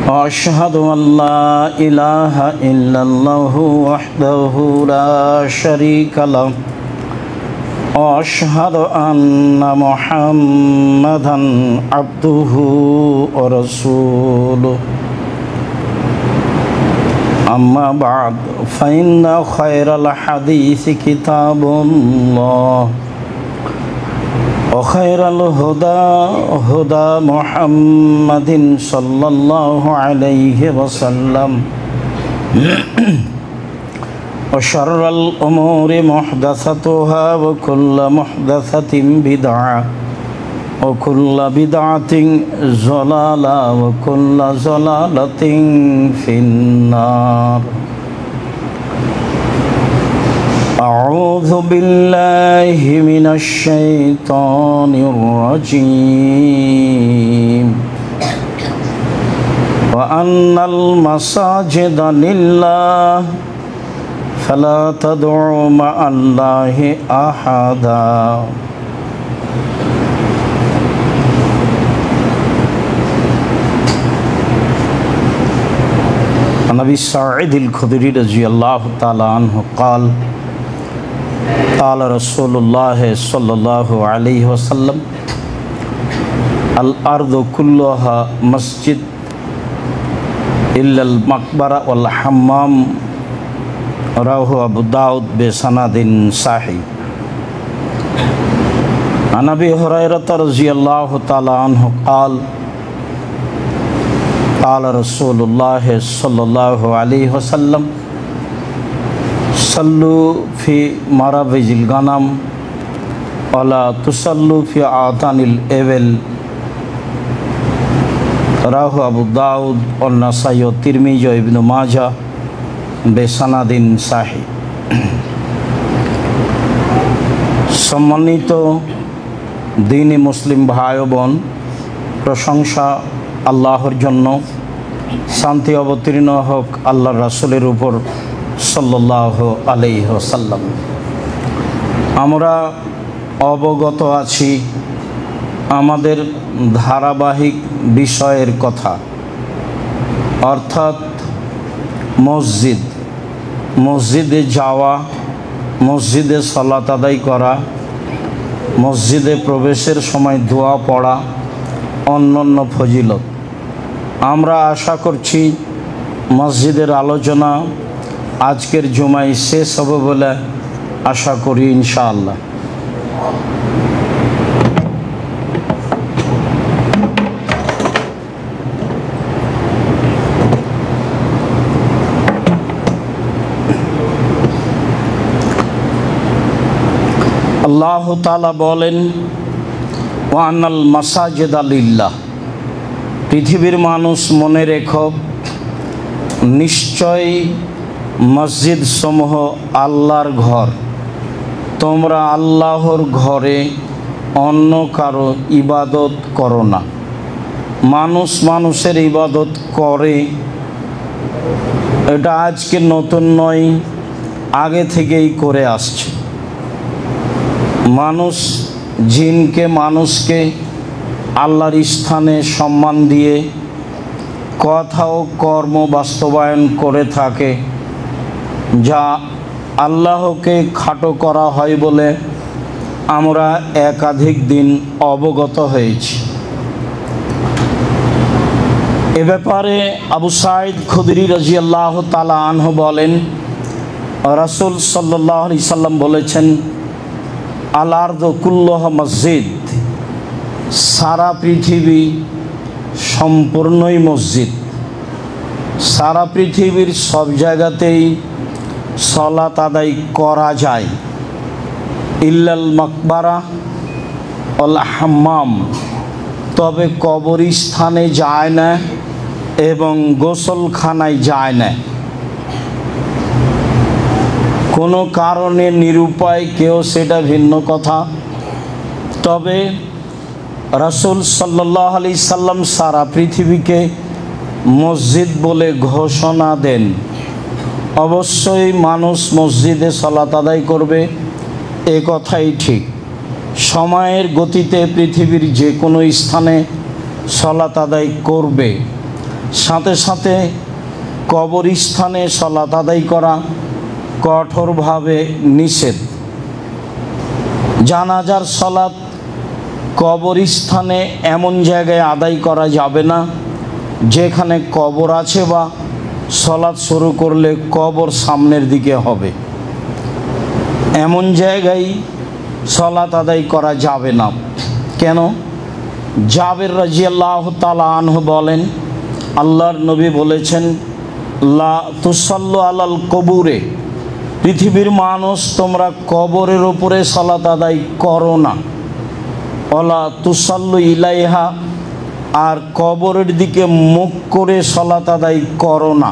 أشهد أن لا إله إلا الله وحده لا شريك له وأشهد أن محمدا عبده ورسوله أما بعد فإن خير الحديث كتاب الله وخير الهدى هدى محمد صلى الله عليه وسلم وشر الأمور محدثاتها وكل محدثة بدعة وكل بدعة ضلالة وكل ضلالة في النار أعوذ بالله من الشيطان الرجيم وأن المساجد لله فلا تدعوا مع الله أحدا عن أبي سعيد الخدري رضي الله تعالى عنه قال قال رسول الله صلى الله عليه وسلم الأرض كلها مسجد إلا المقبرة والحمام رواه أبو داود بسند صحيح عن أبي هريرة رضي الله تعالى عنه قال قال رسول الله صلى الله عليه وسلم صلوا في مرابج الغنم ولا تصلوا في آذان الإبل رواه أبو داود والنسائي والترمذي وابن ماجه بسند صحيح সম্মানিত দ্বীনি মুসলিম ভাই ও বোন, প্রশংসা আল্লাহর জন্য, শান্তি অবতীর্ণ হোক আল্লাহর রাসূলের উপর সাল্লাল্লাহু আলাইহি ওয়াসাল্লাম। আমরা অবগত আছি আমাদের ধারাবাহিক বিষয়ের কথা, অর্থাৎ মসজিদে যাওয়া, মসজিদে সালাত আদায় করা, মসজিদে প্রবেশের সময় দোয়া পড়া, অন্যান্য ফজিলত। আমরা আশা করছি মসজিদের আলোচনা আজকের জুমায় শেষ হবে বলে আশা করি ইনশাআল্লাহ। আল্লাহ তাআলা বলেন ওয়ানাল মাসাজিদা লিল্লাহ, পৃথিবীর মানুষ মনে রেখো, নিশ্চয়ই মসজিদ সমূহ আল্লাহর ঘর, তোমরা আল্লাহর ঘরে অন্য কারো ইবাদত করো না। মানুষ মানুষের ইবাদত করে, এটা আজকে নতুন নয়, আগে থেকেই করে আসছে। মানুষ জিনকে মানুষকে আল্লাহর স্থানে সম্মান দিয়ে কথা ও কর্ম বাস্তবায়ন করে থাকে, যা আল্লাহকে খাটো করা হয় বলে আমরা একাধিক দিন অবগত হয়েছি। এ ব্যাপারে আবু সাঈদ খুদরি রাদিয়াল্লাহু তাআলা আনহু বলেন, রাসূল সাল্লাল্লাহু আলাইহি সাল্লাম বলেছেন, আল আরদু কুল্লুহা মসজিদ, সারা পৃথিবী সম্পূর্ণই মসজিদ। সারা পৃথিবীর সব জায়গাতেই সালাত আদায় করা যায়, ইল্লাল মাকবারা ওয়াল হাম্মাম, তবে কবরস্থানে যায় না এবং গোসলখানায় যায় না। কোনো কারণে নিরুপায় কেউ, সেটা ভিন্ন কথা, তবে রাসূল সাল্লাল্লাহু আলাইহি সাল্লাম সারা পৃথিবীকে মসজিদ বলে ঘোষণা দেন। অবশ্যই মানুষ মসজিদে সালাত আদায় করবে, এ কথাই ঠিক। সময়ের গতিতে পৃথিবীর যে কোনো স্থানে সালাত আদায় করবে, সাথে সাথে কবরস্থানে সালাত আদায় করা কঠোরভাবে নিষেধ। জানাজার সালাত কবরস্থানে এমন জায়গায় আদায় করা যাবে না যেখানে কবর আছে, বা সালাত শুরু করলে কবর সামনের দিকে হবে, এমন জায়গায় সালাত আদায় করা যাবে না। কেন? জাবের রাদিয়াল্লাহু তাআলা আনহু বলেন, আল্লাহর নবী বলেছেন, লা তুসাল্লু আলাল কবুরে, পৃথিবীর মানুষ তোমরা কবরের উপরে সালাত আদায় করো না। ওয়ালা তুসাল্লু ইলাইহা, আর কবরের দিকে মুখ করে সালাত আদায় করো না।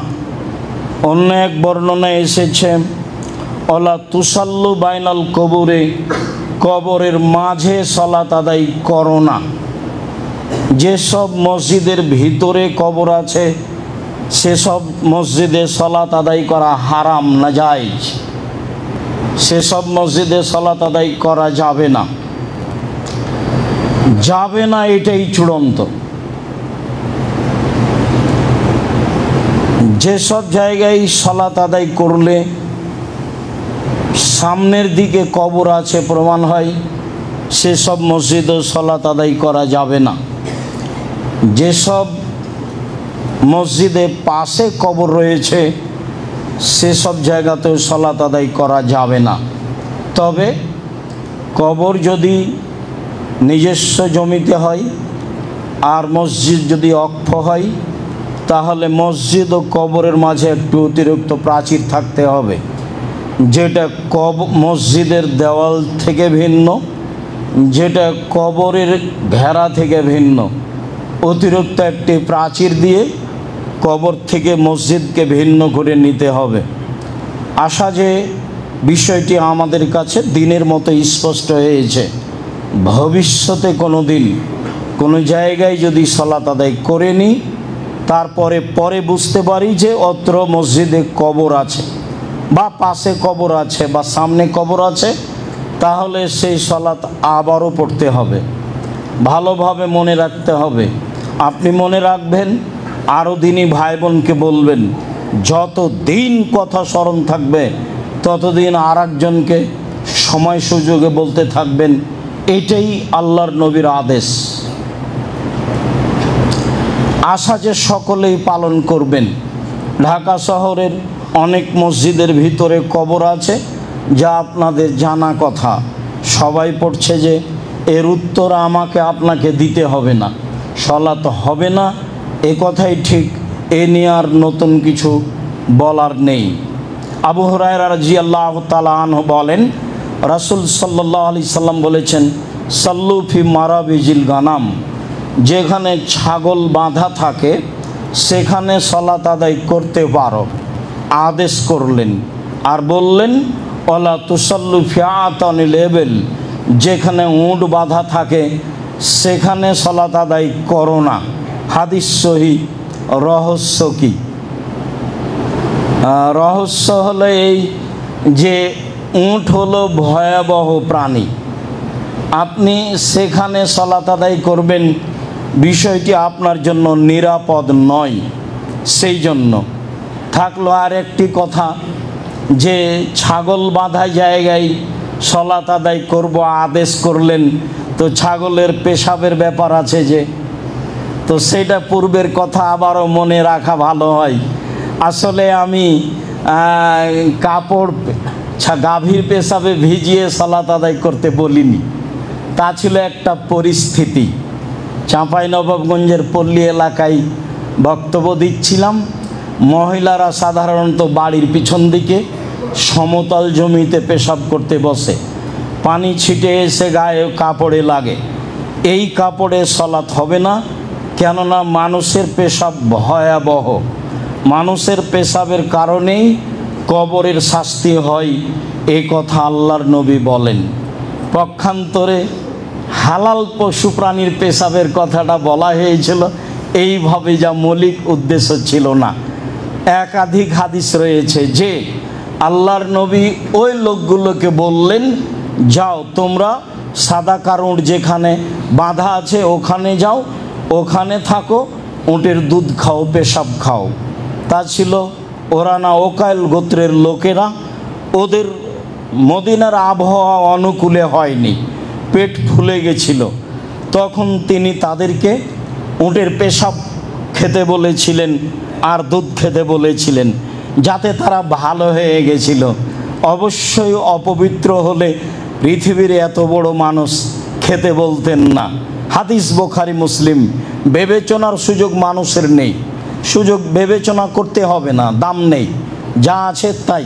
অন্য এক বর্ণনায় এসেছে, ওয়ালা তুসাল্লু বাইনাল কবুরে, কবরের মাঝে সালাত আদায় করো না। যেসব মসজিদের ভিতরে কবর আছে সেসব মসজিদে সালাত আদায় করা হারাম, নাজায়েজ, সেসব মসজিদে সালাত আদায় করা যাবে না, যাবে না, এটাই চূড়ান্ত। যেসব জায়গায় সালাত আদায় করলে সামনের দিকে কবর আছে প্রমাণ হয়, সেসব মসজিদেও সালাত আদায় করা যাবে না। যেসব মসজিদে পাশে কবর রয়েছে সেসব জায়গাতেও সালাত আদায় করা যাবে না। তবে কবর যদি নিজস্ব জমিতে হয় আর মসজিদ যদি অক্ষ হয়, তাহলে মসজিদ ও কবরের মাঝে একটু অতিরিক্ত প্রাচীর থাকতে হবে, যেটা মসজিদের দেওয়াল থেকে ভিন্ন, যেটা কবরের ঘেরা থেকে ভিন্ন। অতিরিক্ত একটি প্রাচীর দিয়ে কবর থেকে মসজিদকে ভিন্ন করে নিতে হবে। আশা যে বিষয়টি আমাদের কাছে দিনের মতো স্পষ্ট হয়েছে। ভবিষ্যতে কোনো দিন কোনো জায়গায় যদি সালাত আদায় করে নিই, তারপরে পরে বুঝতে পারি যে অত্র মসজিদে কবর আছে, বা পাশে কবর আছে, বা সামনে কবর আছে, তাহলে সেই সালাত আবারও পড়তে হবে। ভালোভাবে মনে রাখতে হবে। আপনি মনে রাখবেন, আরও দিনই ভাই বোনকে বলবেন। যত দিন কথা স্মরণ থাকবে ততদিন আর একজনকে সময় সুযোগে বলতে থাকবেন। এটাই আল্লাহর নবীর আদেশ। আশা যে সকলেই পালন করবেন। ঢাকা শহরের অনেক মসজিদের ভিতরে কবর আছে, যা আপনাদের জানা কথা। সবাই পড়ছে যে এর উত্তর আমাকে আপনাকে দিতে হবে না, সালাত হবে না, এ কথাই ঠিক। এ নিয়ে আর নতুন কিছু বলার নেই। আবু হুরায়রা রাদিয়াল্লাহু তাআলা আনহু বলেন, রাসূল সাল্লাল্লাহু আলাইহি সাল্লাম বলেছেন, সাল্লু ফি মারাবিজিল গানাম, যেখানে ছাগল বাঁধা থাকে সেখানে সালাত আদায় করতে পারো, আদেশ করলেন। আর বললেন, ওয়ালা তুসাল্লু ফি আতানিল ইবিল, যেখানে উট বাঁধা থাকে সেখানে সালাত আদায় করো না। হাদিস সহিহ। রহস্য কি? রহস্য হলো এই যে উট হলো ভয়াবহ প্রাণী। আপনি সেখানে সালাত আদায় করবেন, বিষয়টি আপনার জন্য নিরাপদ নয়। সেই জন্য থাকলো আর একটি কথা, যে ছাগল বাঁধা জায়গায় সালাত আদায় করব আদেশ করলেন, তো ছাগলের পেশাবের ব্যাপার আছে যে, তো সেটা পূর্বের কথা আবারও মনে রাখা ভালো হয়। আসলে আমি কাপড় গাভীর পেশাবে ভিজিয়ে সালাত আদায় করতে বলিনি, তা ছিল একটা পরিস্থিতি। চাঁপাইনবাবগঞ্জের পল্লী এলাকায় বক্তব্য দিচ্ছিলাম। মহিলারা সাধারণত বাড়ির পিছন দিকে সমতল জমিতে পেশাব করতে বসে, পানি ছিটে এসে গায়ে কাপড়ে লাগে। এই কাপড়ে সালাত হবে না, কেননা মানুষের পেশাব ভয়াবহ। মানুষের পেশাবের কারণেই কবরের শাস্তি হয়, এ কথা আল্লাহর নবী বলেন। পক্ষান্তরে হালাল পশু প্রাণীর পেশাবের কথাটা বলা হয়েছিল এইভাবে, যা মৌলিক উদ্দেশ্য ছিল না। একাধিক হাদিস রয়েছে যে আল্লাহর নবী ওই লোকগুলোকে বললেন, যাও তোমরা সাদা কারুঁট যেখানে বাঁধা আছে ওখানে যাও, ওখানে থাকো, উটের দুধ খাও, পেশাব খাও। তা ছিল ওরানা ওকাইল গোত্রের লোকেরা। ওদের মদিনার আবহাওয়া অনুকূলে হয়নি, পেট ফুলে গেছিল। তখন তিনি তাদেরকে উটের পেশাব খেতে বলেছিলেন আর দুধ খেতে বলেছিলেন, যাতে তারা ভালো হয়ে গেছিল। অবশ্যই অপবিত্র হলে পৃথিবীর এত বড় মানুষ খেতে বলতেন না। হাদিস বুখারী মুসলিম। বিবেচনার সুযোগ মানুষের নেই, সুযোগ বিবেচনা করতে হবে না, দাম নেই, যা আছে তাই।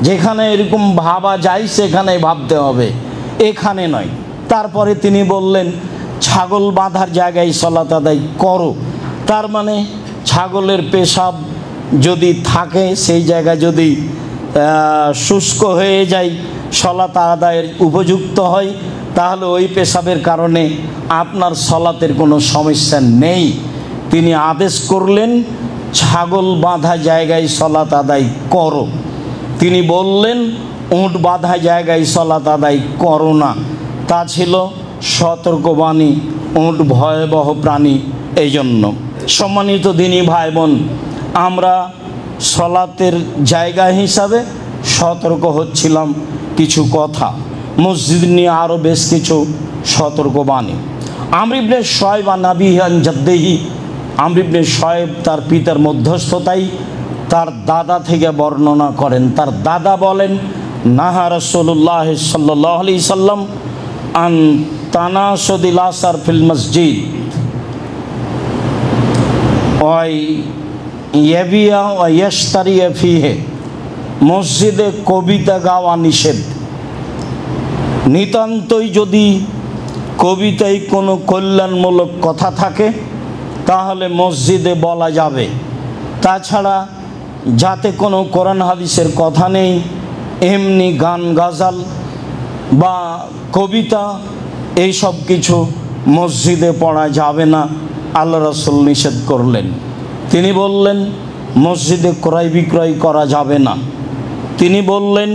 যেখানে এরকম ভাবা যায় সেখানে ভাবতে হবে, এখানে নয়। তারপরে তিনি বললেন, ছাগল বাঁধার জায়গায় সালাত আদায় করো। তার মানে ছাগলের পেশাব যদি থাকে, সেই জায়গা যদি শুষ্ক হয়ে যায়, সালাত আদায়ের উপযুক্ত হয়, তাহলে ওই পেশাবের কারণে আপনার সালাতের কোনো সমস্যা নেই। তিনি আদেশ করলেন, ছাগল বাঁধা জায়গায় সালাত আদায় করো। তিনি বললেন, উট বাঁধা জায়গায় সালাত আদায় করো না। তা ছিল সতর্কবাণী। উট ভয়াবহ প্রাণী। এই জন্য সম্মানিত দিনী ভাই বোন, আমরা সালাতের জায়গা হিসাবে সতর্ক হচ্ছিলাম কিছু কথা। মসজিদ নিয়ে আরও বেশ কিছু সতর্কবাণী। আমর ইবনে শুআয়ব আন আবিহি আন জাদ্দিহি, আমর ইবনে শুআয়ব তার পিতার মধ্যস্থতায় তার দাদা থেকে বর্ণনা করেন। তার দাদা বলেন, নাহা রাসূলুল্লাহ সাল্লাল্লাহু আলাইহি সাল্লাম আন তানাসুদিল আসর ফিল মসজিদ ওয়াই ইয়াবিয়া ওয়া ইয়াশতারিয়া ফিহি। মসজিদে কবিতা গাওয়া নিষেধ। নিতান্তই যদি কবিতায় কোনো কল্যাণমূলক কথা থাকে তাহলে মসজিদে বলা যাবে। তাছাড়া যাতে কোনো কোরআন হাদিসের কথা নেই, এমনি গান গাজাল বা কবিতা এইসব কিছু মসজিদে পড়া যাবে না, আল্লাহ রাসূল নিষেধ করলেন। তিনি বললেন, মসজিদে ক্রয় বিক্রয় করা যাবে না। তিনি বললেন,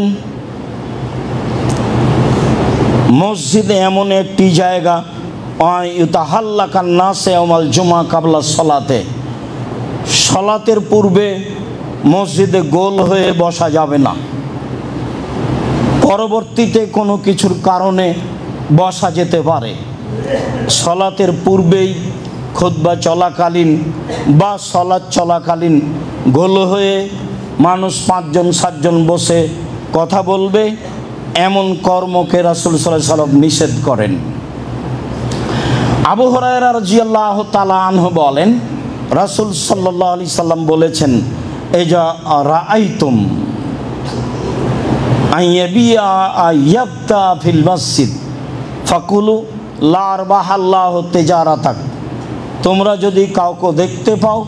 মসজিদে এমন একটি জায়গা, ইউতাহাল্লাকান নাসে ইয়াউমাল জুমআ কাবলা সলাতে, সলাতের পূর্বে মসজিদে গোল হয়ে বসা যাবে না। পরবর্তীতে কোনো কিছুর কারণে বসা যেতে পারে। সলাতের পূর্বেই খুতবা চলাকালীন বা সলাত চলাকালীন গোল হয়ে মানুষ 5 জন 7 জন বসে কথা বলবে, এমন কর্মকে রাসূল সাল্লাল্লাহু আলাইহি ওয়াসাল্লাম নিষেধ করেন। আবু হুরায়রা রাদিয়াল্লাহু তাআলা আনহু বলেন, রাসূল সাল্লাল্লাহু আলাইহি সাল্লাম বলেছেন, এজা রাআইতুম আইয়াবিয়া আয়াবতা ফিল মসজিদ ফাকুলু লা আরবাহাল্লাহু তিজারাতাক। তোমরা যদি কাউকে দেখতে পাও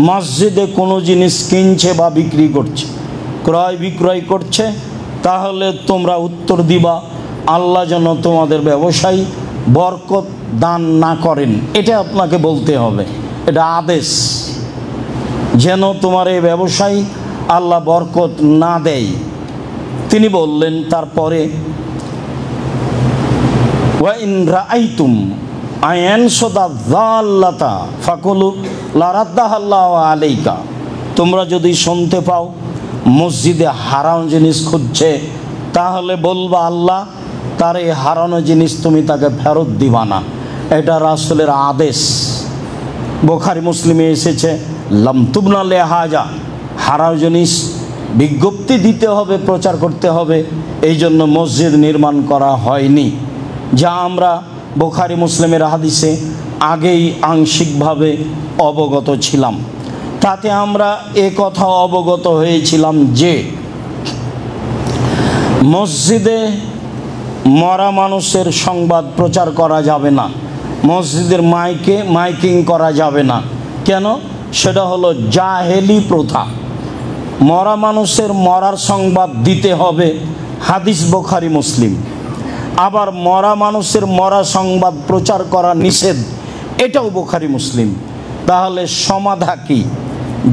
মসজিদে কোনো জিনিস কিনছে বা বিক্রি করছে, ক্রয় বিক্রয় করছে, তাহলে তোমরা উত্তর দিবা, আল্লাহ যেন তোমাদের ব্যবসায় বরকত দান না করেন। এটা আপনাকে বলতে হবে, এটা আদেশ, যেন তোমার এই ব্যবসায় আল্লাহ বরকত না দেয়। তিনি বললেন তারপরে, ওয়া ইন রাআইতুম আয়ানসুদা যাল্লাতা ফাকুলু লা রাদ্দাহাল্লাহু আলাইকা। তোমরা যদি শুনতে পাও মসজিদে হারানো জিনিস খুঁজছে, তাহলে বলবা, আল্লাহ তার এই হারানো জিনিস তুমি তাকে ফেরত দিবা না। এটা রাসূলের আদেশ। বুখারী মুসলিমে এসেছে, লাম তুবনা লিহাজা, হারানো জিনিস বিজ্ঞপ্তি দিতে হবে, প্রচার করতে হবে, এই জন্য মসজিদ নির্মাণ করা হয়নি। যা আমরা বুখারী মুসলিমের হাদিসে আগেই আংশিকভাবে অবগত ছিলাম। তাতে আমরা এ কথা অবগত হয়েছিলাম যে মসজিদে মরা মানুষের সংবাদ প্রচার করা যাবে না, মসজিদের মাইকিং করা যাবে না। কেন? সেটা হলো জাহেলি প্রথা। মরা মানুষের মরার সংবাদ দিতে হবে, হাদিস বুখারী মুসলিম। আবার মরা মানুষের মরা সংবাদ প্রচার করা নিষেধ, এটাও বুখারী মুসলিম। তাহলে সমাধা কি?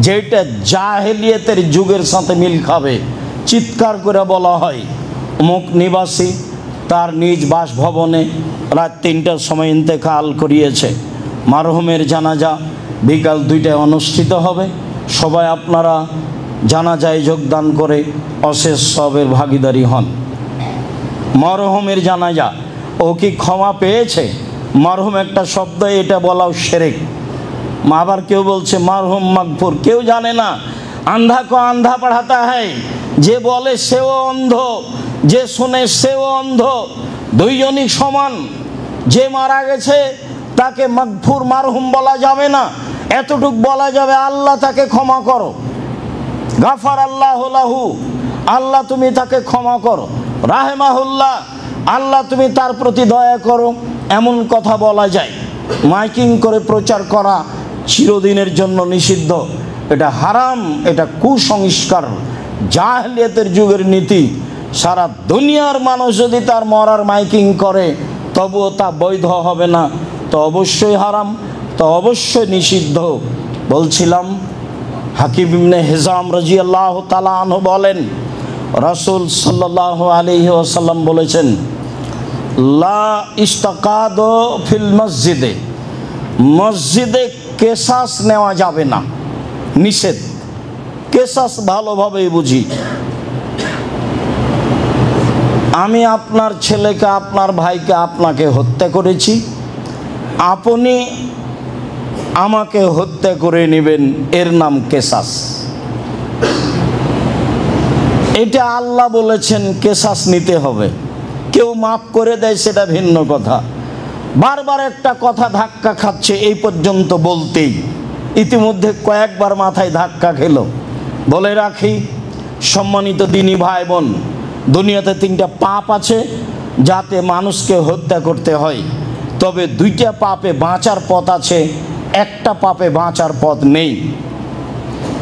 যেটা জাহেলিয়াতের যুগের সাথে মিল খাবে, চিৎকার করে বলা হয়, অমুক নিবাসী তার নিজ বাসভবনে রাত 3টার সময় ইন্তেকাল করিয়েছে, মারহুমের জানাজা বিকাল 2টায় অনুষ্ঠিত হবে। সবাই আপনারা জানাজায় যোগদান করে অশেষ সবের ভাগীদারি হন। মরহুমের জানাজা, ও কি ক্ষমা পেয়েছে? মরহুম একটা শব্দ, এটা বলাও শিরক। আবার কেউ বলছে মরহুম মাগফুর, কেউ জানে না। আন্ধা কো আন্ধা পড়াতা হয়, যে বলে সেও অন্ধ, যে শুনে সেও অন্ধ, দুইজনই সমান। যে মারা গেছে তাকে মাগফুর মারহুম বলা যাবে না, এতটুক বলা যাবে আল্লাহ তাকে ক্ষমা করো, গাফার আল্লাহ লাহু, আল্লাহ তুমি তাকে ক্ষমা করো, রাহেমাহুল্লাহ, আল্লাহ তুমি তার প্রতি দয়া করো, এমন কথা বলা যায়। মাইকিং করে প্রচার করা চিরদিনের জন্য নিষিদ্ধ। এটা হারাম, এটা কুসংস্কার, জাহেলিয়াতের যুগের নীতি। সারা দুনিয়ার মানুষ যদি তার মরার মাইকিং করে তবুও তা বৈধ হবে না, তো অবশ্যই হারাম, তো অবশ্যই নিষিদ্ধ। বলছিলাম হাকিম ইবনে হিজাম রাদিয়াল্লাহু তাআলা আনহু বলেন, রাসূল সাল্লাল্লাহু আলাইহি ওয়াসাল্লাম বলেছেন, লা ইস্তাকাদু ফিল মসজিদে, মসজিদে কেসাস নেওয়া যাবে না, নিষেধ। কেসাস ভালোভাবেই বুঝি, আমি আপনার ছেলেকে, আপনার ভাইকে, আপনাকে হত্যা করেছি, আপনি আমাকে হত্যা করে নেবেন, এর নাম কেসাস। এটা আল্লাহ বলেছেন কেসাস নিতে হবে। কেউ মাফ করে দেয় সেটা ভিন্ন কথা। বারবার একটা কথা ধাক্কা খাচ্ছে এই পর্যন্ত বলতেই, ইতিমধ্যে কয়েকবার মাথায় ধাক্কা খেলো। বলে রাখি সম্মানিত দিনী ভাই বোন, দুনিয়াতে 3টা পাপ আছে যাতে মানুষকে হত্যা করতে হয়, তবে 2টা পাপে বাঁচার পথ আছে, একটা পাপে বাঁচার পথ নেই।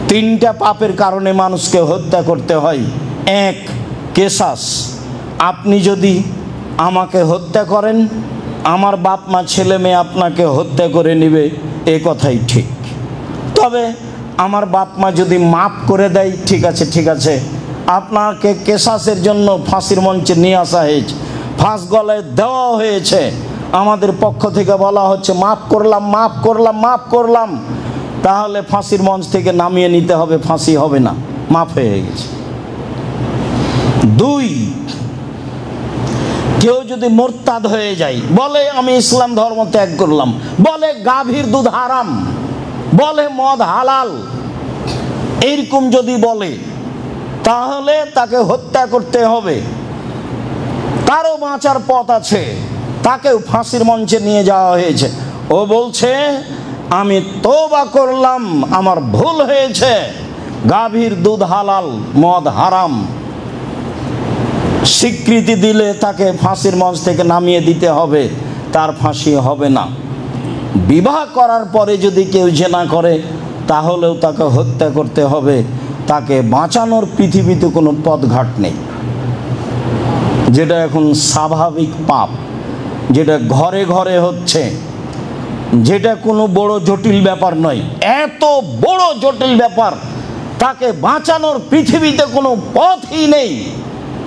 3টা পাপের কারণে মানুষকে হত্যা করতে হয়। 1, কেসাস। আপনি যদি আমাকে হত্যা করেন, আমার বাপ মা ছেলে মেয়ে আপনাকে হত্যা করে নেবে, এ কথাই ঠিক। তবে আমার বাপ মা যদি মাফ করে দেয়, ঠিক আছে, ঠিক আছে, আপনাকে কেসাসের জন্য ফাঁসির মঞ্চে নিয়ে আসা হয়েছে, ফাঁস গলায় দেওয়া হয়েছে, আমাদের পক্ষ থেকে বলা হচ্ছে মাফ করলাম, মাফ করলাম, মাফ করলাম, তাহলে ফাঁসির মঞ্চ থেকে নামিয়ে নিতে হবে, ফাঁসি হবে না, মাফ হয়ে গেছে। 2, কেউ যদি মোরতাদ হয়ে যায়, বলে আমি ইসলাম ধর্ম ত্যাগ করলাম, বলে গাভীর দুধ হারাম, বলে মদ হালাল, এইরকম যদি বলে তাহলে তাকে হত্যা করতে হবে। তারও বাঁচার পথ আছে, তাকেও ফাঁসির মঞ্চে নিয়ে যাওয়া হয়েছে। ও বলছে আমি তওবা করলাম, আমার ভুল হয়েছে, গাভীর দুধ হালাল, মদ হারাম। স্বীকৃতি দিলে তাকে ফাঁসির মঞ্চ থেকে নামিয়ে দিতে হবে, তার ফাঁসি হবে না। বিবাহ করার পরে যদি কেউ জেনা করে তাহলেও তাকে হত্যা করতে হবে, তাকে বাঁচানোর পৃথিবীতে কোনো পথঘাট নেই। যেটা এখন স্বাভাবিক পাপ, যেটা ঘরে ঘরে হচ্ছে, যেটা কোনো বড় জটিল ব্যাপার নয়, এত বড় জটিল ব্যাপার, তাকে বাঁচানোর পৃথিবীতে কোনো পথই নেই।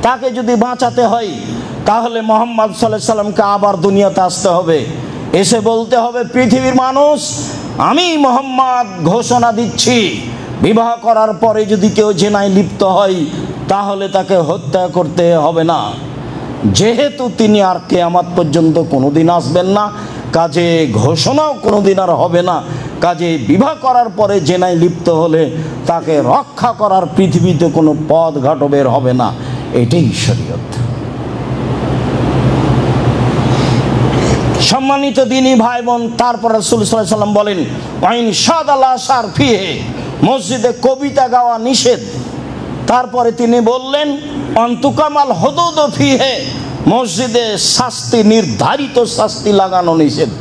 তাকে যদি বাঁচাতে হয় তাহলে মুহাম্মদ সাল্লাল্লাহু আলাইহি সাল্লামকে আবার দুনিয়াতে আসতে হবে, এসে বলতে হবে পৃথিবীর মানুষ, আমি মুহাম্মদ ঘোষণা দিচ্ছি, বিবাহ করার পরে যদি কেউ জেনায় লিপ্ত হয় তাহলে তাকে হত্যা করতে হবে না। যেহেতু তিনি আর কিয়ামত পর্যন্ত কোনোদিন আসবেন না, কাজে ঘোষণাও কোনোদিন আর হবে না, কাজে বিবাহ করার পরে জেনায় লিপ্ত হলে তাকে রক্ষা করার পৃথিবীতে কোনো পথ ঘাট বের হবে না। এটাই শরীয়ত। সম্মানিত দিনী ভাই বোন, তারপর রাসূল সাল্লাল্লাহু আলাইহি ওয়াসাল্লাম বলেন, ওয়াইন শাদাল্লাহ শার ফিহে, মসজিদে কবিতা গাওয়া নিষেধ। তারপরে তিনি বললেন অন্তুকামাল হুদুদ ফিহে, মসজিদে শাস্তি, নির্ধারিত শাস্তি লাগানো নিষেধ।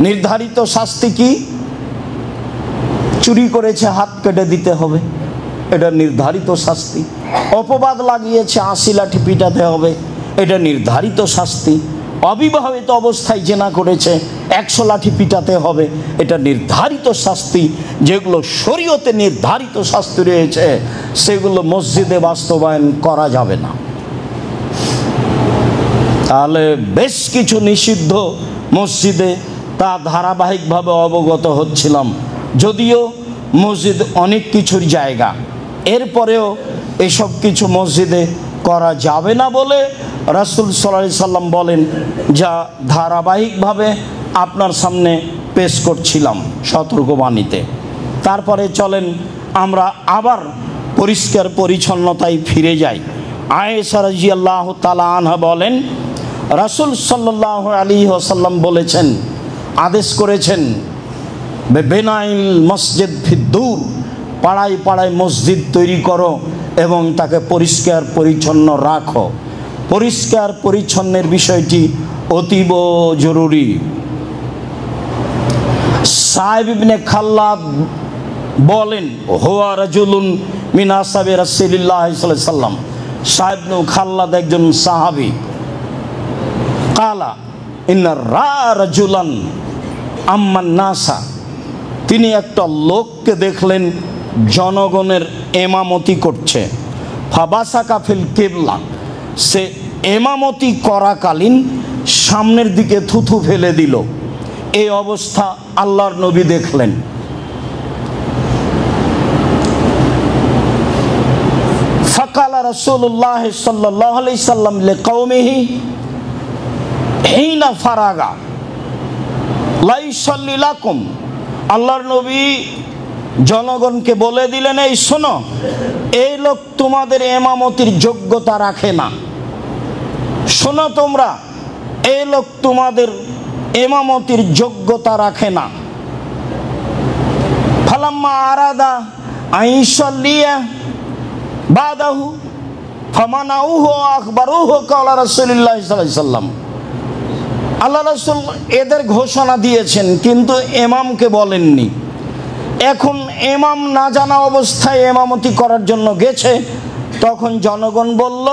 নির্ধারিত শাস্তি কি? চুরি করেছে হাত কেটে দিতে হবে, এটা নির্ধারিত শাস্তি। অপবাদ লাগিয়েছে 80 লাঠি পিটাতে হবে, এটা নির্ধারিত শাস্তি। অবিবাহিত অবস্থায় জেনা করেছে 100 লাঠি পিটাতে হবে, এটা নির্ধারিত শাস্তি। যেগুলো শরীয়তে নির্ধারিত শাস্তি রয়েছে সেগুলো মসজিদে বাস্তবায়ন করা যাবে না। তাহলে বেশ কিছু নিষিদ্ধ মসজিদে, তা ধারাবাহিকভাবে অবগত হচ্ছিলাম। যদিও মসজিদ অনেক কিছুর জায়গা, এরপরেও এসব কিছু মসজিদে করা যাবে না বলে রাসূল সাল্লাল্লাহু আলাইহি সাল্লাম বলেন, যা ধারাবাহিকভাবে আপনার সামনে পেশ করছিলাম সতর্কবাণীতে। তারপরে চলেন আমরা আবার পরিষ্কার পরিচ্ছন্নতায় ফিরে যাই। আয়েশা রাদিয়াল্লাহু তাআলা আনহা বলেন, রাসূল সাল্লাল্লাহু আলাইহি ওয়াসাল্লাম বলেছেন, আদেশ করেছেন, বেনাইল মসজিদ ফিদ্দুর, পাড়ায় পাড়ায় মসজিদ তৈরি করো এবং তাকে পরিষ্কার পরিচ্ছন্ন রাখো। পরিষ্কার পরিচ্ছন্নের বিষয়টি অতীব জরুরি। সাহেব ইবনে খাল্লাদ বলেন, হুয়া রাজুলুন মিন আসহাবি রাসূলিল্লাহ সাল্লাল্লাহু আলাইহি সাল্লাম, সাহেব ইবনে খাল্লাদ একজন সাহাবী। কালা ইন্না রাজুলান আম্মান নাসা, তিনি একটা লোককে দেখলেন জনগণের এমামতি করছে। ফাবাসাকা ফিল কিবলা, সে এমামতি করাকালীন সামনের দিকে থুথু ফেলে দিল। এই অবস্থা আল্লাহর নবী দেখলেন। ফাকালা রাসূলুল্লাহ সাল্লাল্লাহু আলাইহি সাল্লাম লিকাওমিহি হিনা ফারাগা লা ইউসাল্লি লাকুম, আল্লাহর নবী জনগণকে বলে দিলেন, এই শোনো, এই লোক তোমাদের এমামতির যোগ্যতা রাখে না। শোনো তোমরা, এই লোক তোমাদের এমামতির যোগ্যতা রাখে না। ফালাম্মা আরাদা আইসাল্লিয়া বাদাহু ফামানাউহু আখবারুহু কাওলা রাসূলুল্লাহ সাল্লাল্লাহু আলাইহি সাল্লাম, আল্লাহ রাসূল এদের ঘোষণা দিয়েছেন কিন্তু ইমামকে বলেননি। এখন ইমাম না জানা অবস্থায় ইমামতি করার জন্য গেছে, তখন জনগণ বলল,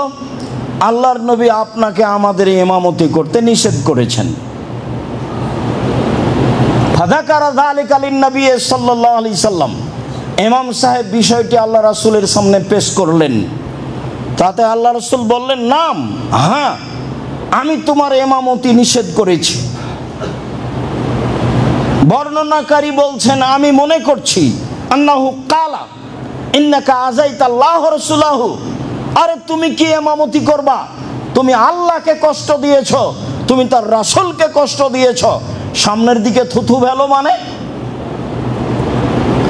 আল্লাহর নবী আপনাকে আমাদের ইমামতি করতে নিষেধ করেছেন। ফাযাকারা যালিকা লিন-নবী সাল্লাল্লাহু আলাইহি সাল্লাম, ইমাম সাহেব বিষয়টি আল্লাহ রাসূলের সামনে পেশ করলেন। তাতে আল্লাহ রাসূল বললেন, নাম, হ্যাঁ, আমি তোমার ইমামতি নিষেধ করেছি। বর্ণনাকারী বলছেন, আমি মনে করছি আন্নাহু কালা ইন্নাকা আযাইতাল্লাহ রাসূলাহু, আরে তুমি কি ইমামতি করবা? তুমি আল্লাহকে কষ্ট দিয়েছ, তুমি তার রাসূলকে কষ্ট দিয়েছ, সামনের দিকে থুথু ফেলো মানে?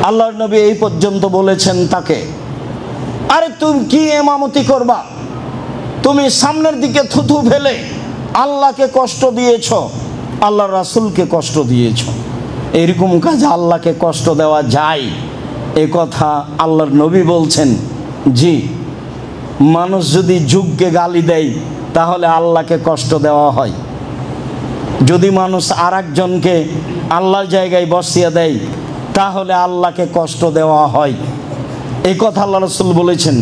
আল্লাহর নবী এই পর্যন্ত বলেছেন তাকে, আরে তুমি কি ইমামতি করবা? তুমি সামনের দিকে থুথু ফেলে আল্লাহকে কষ্ট দিয়েছ, আল্লাহর রাসূলকে কষ্ট দিয়েছ। এরকম কাজ আল্লাহকে কষ্ট দেওয়া যায়? এ কথা আল্লাহর নবী বলছেন। জি, মানুষ যদি যুগকে গালি দেয় তাহলে আল্লাহকে কষ্ট দেওয়া হয়। যদি মানুষ আর একজনকে আল্লাহর জায়গায় বসিয়ে দেয় তাহলে আল্লাহকে কষ্ট দেওয়া হয়। এই কথা আল্লাহ রাসূল বলেছেন,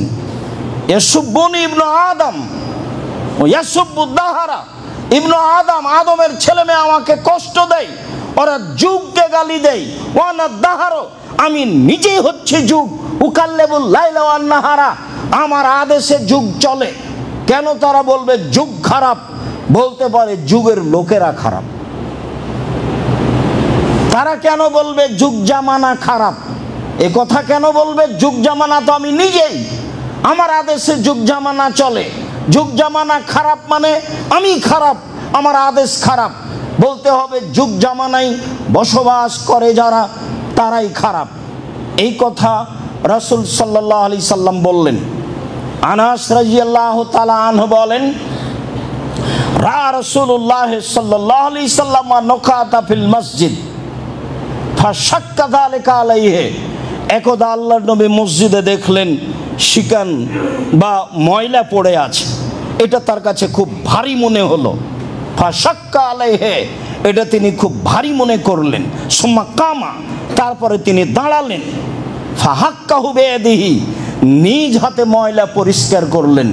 ইয়াসুব্বুনি ইবনু আদম ও ইয়াসুব্বুদ দাহারা, ইবনু আদম, আদমের ছেলে মেয়ে আমাকে কষ্ট দেয়, ওরা যুগকে গালি দেয়। ওয়ানা দাহারো, আমি নিজেই হচ্ছে যুগ। উকাল্লেবুল লাইলা ওয়ান নাহারা, আমার আদেশে যুগ চলে। কেন তারা বলবে যুগ খারাপ? বলতে পারে যুগের লোকেরা খারাপ। তারা কেন বলবে যুগ জামানা খারাপ? এ কথা কেন বলবে? যুগ জামানা তো আমি নিজেই, আমার আদেশে যুগ জামানা চলে। যুগ জামানা খারাপ মানে আমি খারাপ, আমার আদেশ খারাপ। বলতে হবে যুগ জামানায় বসবাস করে যারা তারাই খারাপ। এই কথা রাসূল সাল্লাল্লাহু আলাইহি সাল্লাম বললেন। আনাস রাদিয়াল্লাহু তাআলা আনহু বলেন, রাসূলুল্লাহ সাল্লাল্লাহু আলাইহি সাল্লাম নকাতা ফিল মসজিদ ফাশাক্কা যালিকা আলাইহি, একদা আল্লাহর নবী মসজিদে দেখলেন শিকান বা ময়লা পড়ে আছে, এটা তার কাছে খুব ভারী মনে হলো। ফাশাক্কা আলাইহি, এটা তিনি খুব ভারী মনে করলেন। সুম্মা কামা, তারপরে তিনি দাঁড়ালেন। ফাহাক্কাহু বিয়াদিহি, নিজ হাতে ময়লা পরিষ্কার করলেন।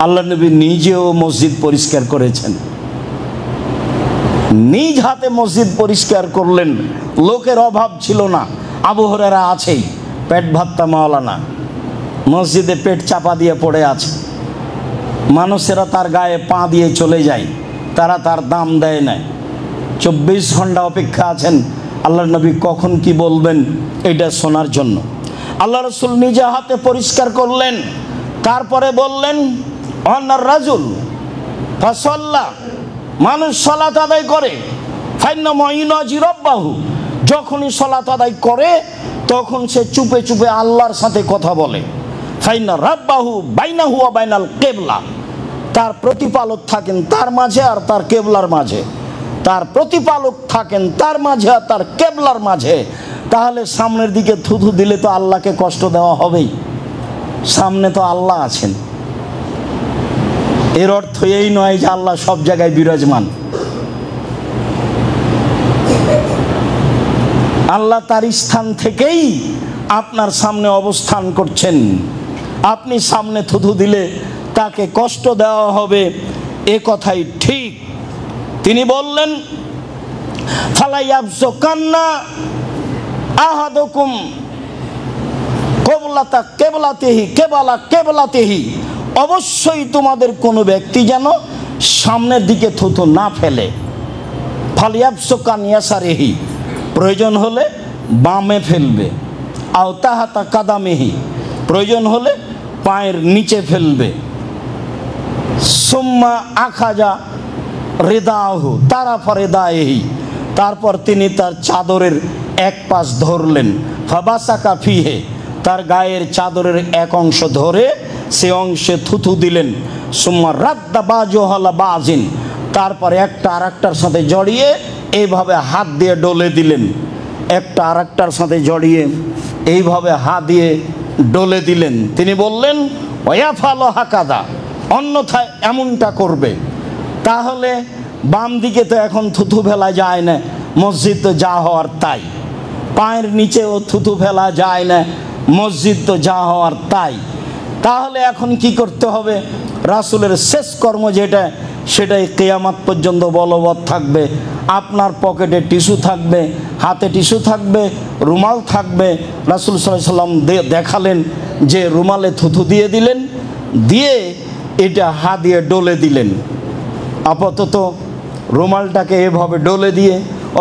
আল্লাহ নবী নিজেও মসজিদ পরিষ্কার করেছেন, নিজ হাতে মসজিদ পরিষ্কার করলেন। লোকের অভাব ছিল না, আবু হুরায়রা আছেই, পেট ভাত্তা মাওলানা, মসজিদে পেট চাপা দিয়ে পড়ে আছে। মানুষেরা তার গায়ে পা দিয়ে চলে যায়, তারা তার দাম দেয় না। 24 ঘন্টা অপেক্ষা আছেন, আল্লাহর নবী কখন কি বলবেন এটা শোনার জন্য। আল্লাহ রসুল নিজে হাতে পরিষ্কার করলেন, তারপরে বললেন অন্নার রাজুল ফাসাল্লা, মানুষ সালাত আদায় করে, ফাইন্না মাইনাজি রব্বাহু, যখনই সালাত আদায় করে তখন সে চুপে চুপে আল্লাহর সাথে কথা বলে। ফাইন্না রাব্বাহু বাইনাহু ওয়া বাইনাল কিবলা, তার প্রতিপালক থাকেন তার মাঝে আর তার কেবলার মাঝে, তার প্রতিপালক থাকেন তার মাঝে আর তার কেবলার মাঝে। তাহলে সামনের দিকে থুথু দিলে তো আল্লাহকে কষ্ট দেওয়া হবেই, সামনে তো আল্লাহ আছেন। এর অর্থ এই নয় যে আল্লাহ সব জায়গায় বিরাজমান। আল্লাহ তার স্থান থেকেই আপনার সামনে অবস্থান করছেন। আপনি সামনে থুথু দিলে তাকে কষ্ট দেওয়া হবে, এ কথাই ঠিক। তিনি বললেন ফালাইয়াবযুকান্না আহাদুকুম কিবলাতা কিবলাতিহি কিবলা কিবলাতিহি, অবশ্যই তোমাদের কোনো ব্যক্তি যেন সামনের দিকে থুথু না ফেলে। ফালিয়াবযুকান ইয়াসারিহি, প্রয়োজন হলে বামে ফেলবে। আও তাহাতা কাদামিহি, প্রয়োজন হলে পায়ের নিচে ফেলবে। সুম্মা আখাজা রিদাহু তারাফা রিদাইহি, তারপর তিনি তার চাদরের এক পাশ ধরলেন। ফাবাসাকা ফিহে, তার গায়ের চাদরের এক অংশ ধরে সে অংশে থুথু দিলেন। সুম্মা রাদ্দা বাজুহালা বাজিন, তারপর একটা আরেকটার সাথে জড়িয়ে এইভাবে হাত দিয়ে ডলে দিলেন। একটা আরেকটার সাথে জড়িয়ে এইভাবে হাত দিয়ে ডলে দিলেন। তিনি বললেন ওয়াফালো হাকাদা, অন্যথায় এমনটা করবে। তাহলে বাম দিকে তো এখন থুথু ফেলা যায় না, মসজিদ তো যা হওয়ার তাই। পায়ের নিচেও থুথু ফেলা যায় না, মসজিদ তো যা হওয়ার তাই। তাহলে এখন কি করতে হবে? রাসূলের শেষ কর্ম যেটা, সেটাই কিয়ামত পর্যন্ত বলবৎ থাকবে। আপনার পকেটে টিস্যু থাকবে, হাতে টিস্যু থাকবে, রুমাল থাকবে। রাসূল সাল্লাল্লাহু আলাইহি সাল্লাম দেখালেন যে রুমালে থুথু দিয়ে দিলেন, দিয়ে এটা হাত দিয়ে ডলে দিলেন। আপাতত রুমালটাকে এভাবে ডলে দিয়ে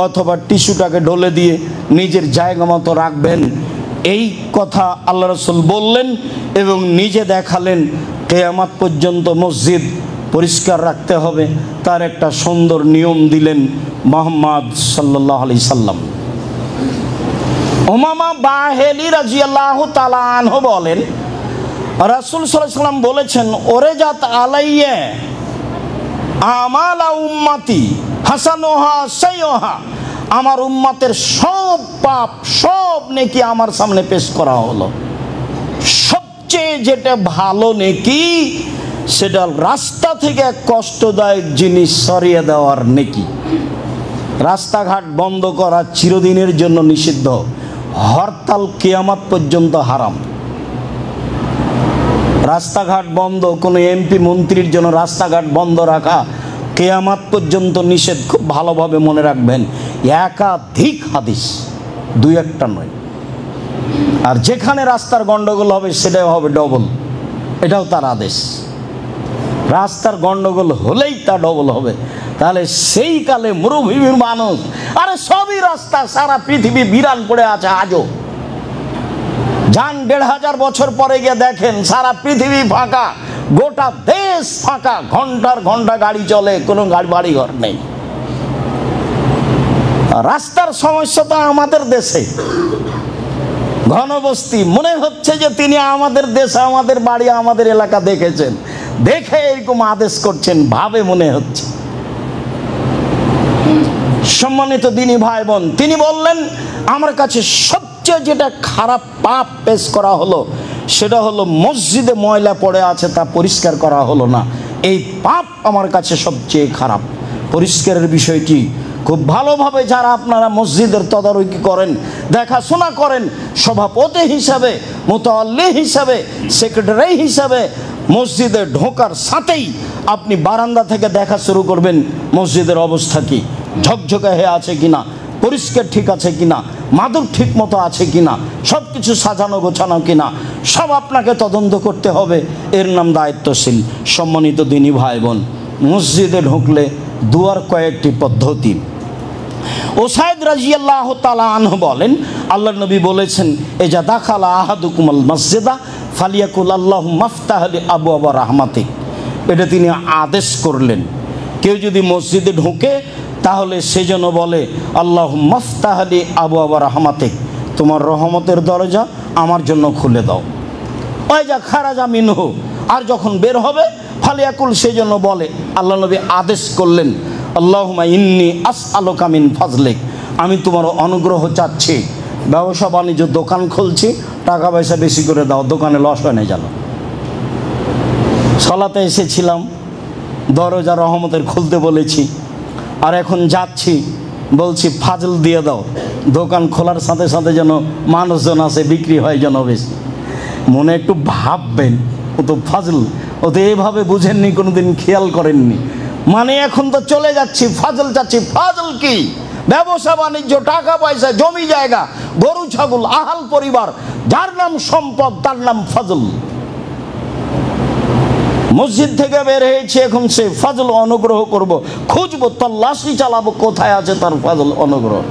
অথবা টিস্যুটাকে ডলে দিয়ে নিজের জায়গা মতো রাখবেন, এই কথা আল্লাহ রাসূল বললেন এবং নিজে দেখালেন। কিয়ামত পর্যন্ত মসজিদ পরিষ্কার রাখতে হবে, তার একটা সুন্দর নিয়ম দিলেন মুহাম্মদ সাল্লাল্লাহু আলাইহি সাল্লাম। উমামা বাহেলি রাদিয়াল্লাহু তাআলা আনহু বলেন, রাসূল সাল্লাল্লাহু আলাইহি সাল্লাম বলেছেন, ওরে জাত আলাইয়া আমালা উম্মতি হাসানুহা সাইয়্যুহা, আমার উম্মতের সব পাপ সব নেকি আমার সামনে পেশ করা হলো। সবচেয়ে যেটা ভালো নেকি সেটা রাস্তা থেকে কষ্টদায়ক জিনিস সরিয়ে দেওয়ার নেকি। রাস্তাঘাট বন্ধ করা চিরদিনের জন্য নিষিদ্ধ, হরতাল কিয়ামত পর্যন্ত হারাম। রাস্তাঘাট বন্ধ, কোনো এমপি মন্ত্রীর জন্য রাস্তাঘাট বন্ধ রাখা কিয়ামত পর্যন্ত নিষেধ। খুব ভালোভাবে মনে রাখবেন, একাধিক হাদিস, দুই একটা নয়। আর যেখানে রাস্তার গন্ডগোল হবে সেটাও হবে ডবল, এটাও তার আদেশ। রাস্তার গন্ডগোল হলেই তা ডবল হবে। তাহলে সেই কালে মরুভূমির মানুষ, আরে সবই রাস্তা, সারা পৃথিবী বিরান পড়ে আছে আজও। যান ১৫০০ বছর পরে গিয়ে দেখেন সারা পৃথিবী ফাঁকা, গোটা দেশ ফাঁকা, ঘন্টার ঘন্টা গাড়ি চলে, কোনো বাড়ি ঘর নেই। রাস্তার সমস্যা তো আমাদের দেশে, ঘনবস্তি। মনে হচ্ছে যে তিনি আমাদের দেশে, আমাদের বাড়ি, আমাদের এলাকা দেখেছেন, দেখে এরকম আদেশ করছেন, ভাবে মনে হচ্ছে। সম্মানিত দিনী ভাই বোন, তিনি বললেন আমার কাছে সবচেয়ে যেটা খারাপ পাপ পেশ করা হলো সেটা হলো মসজিদে ময়লা পড়ে আছে, তা পরিষ্কার করা হলো না। এই পাপ আমার কাছে সবচেয়ে খারাপ। পরিষ্কারের বিষয়টি খুব ভালোভাবে যারা আপনারা মসজিদের তদারকি করেন, দেখাশোনা করেন, সভাপতি হিসাবে, মুতাওয়াল্লি হিসাবে, সেক্রেটারি হিসাবে, মসজিদে ঢোকার সাথেই আপনি বারান্দা থেকে দেখা শুরু করবেন মসজিদের অবস্থা কি, ঝকঝকে হয়ে আছে কিনা, পরিষ্কার ঠিক আছে কিনা, মাদুর ঠিক মতো আছে কিনা, সব কিছু সাজানো গোছানো কিনা, সব আপনাকে তদন্ত করতে হবে। এর নাম দায়িত্বশীল। সম্মানিত দিনী ভাই বোন, মসজিদে ঢুকলে দুয়ার কয়েকটি পদ্ধতি। উসাইদ রাদিয়াল্লাহু তাআলা আনহু বলেন, আল্লাহর নবী বলেছেন, এজা দাখালা আহাদুকুমুল মসজিদা ফালিয়াকুল আল্লাহুম্মা আফতাহ লি আবওয়াবা রাহমাতিক। এটা তিনি আদেশ করলেন, কেউ যদি মসজিদে ঢোকে তাহলে সে যেন বলে আল্লাহুম্মা আফতাহ লি আবওয়াবা রাহমাতিক, তোমার রহমতের দরজা আমার জন্য খুলে দাও। ওই যা খারাজা মিনহু, আর যখন বের হবে ফালিয়াকুল, সে জন্য বলে, আল্লাহ নবী আদেশ করলেন, আল্লাহুম্মা ইন্নী আসআলুকা মিন ফাজলিক, আমি তোমার অনুগ্রহ চাচ্ছি, ব্যবসা বাণিজ্য দোকান খুলছি, টাকা পয়সা বেশি করে দাও, দোকানে লস হয় না যেন। সালাতে এসেছিলাম, দরজা রহমতের খুলতে বলেছি, আর এখন যাচ্ছি বলছি ফাজল দিয়ে দাও, দোকান খোলার সাথে সাথে যেন মানুষজন আসে, বিক্রি হয় যেন বেশি। মনে একটু ভাববেন, ও তো ফাজল, ও তো এইভাবে বুঝেননি, কোনোদিন খেয়াল করেননি। মানে এখন তো চলে যাচ্ছি, ফাজল চাচ্ছি। ফাজল কি? ব্যবসা বাণিজ্য, টাকা পয়সা, জমি জায়গা, গরু ছাগল, আহাল পরিবার, যার নাম সম্পদ তার নাম ফাজল। মসজিদ থেকে বের হয়েছে, এখন সে ফাজল অনুগ্রহ করব, খুঁজবো, তল্লাশি চালাবো, কোথায় আছে তার ফাজল অনুগ্রহ।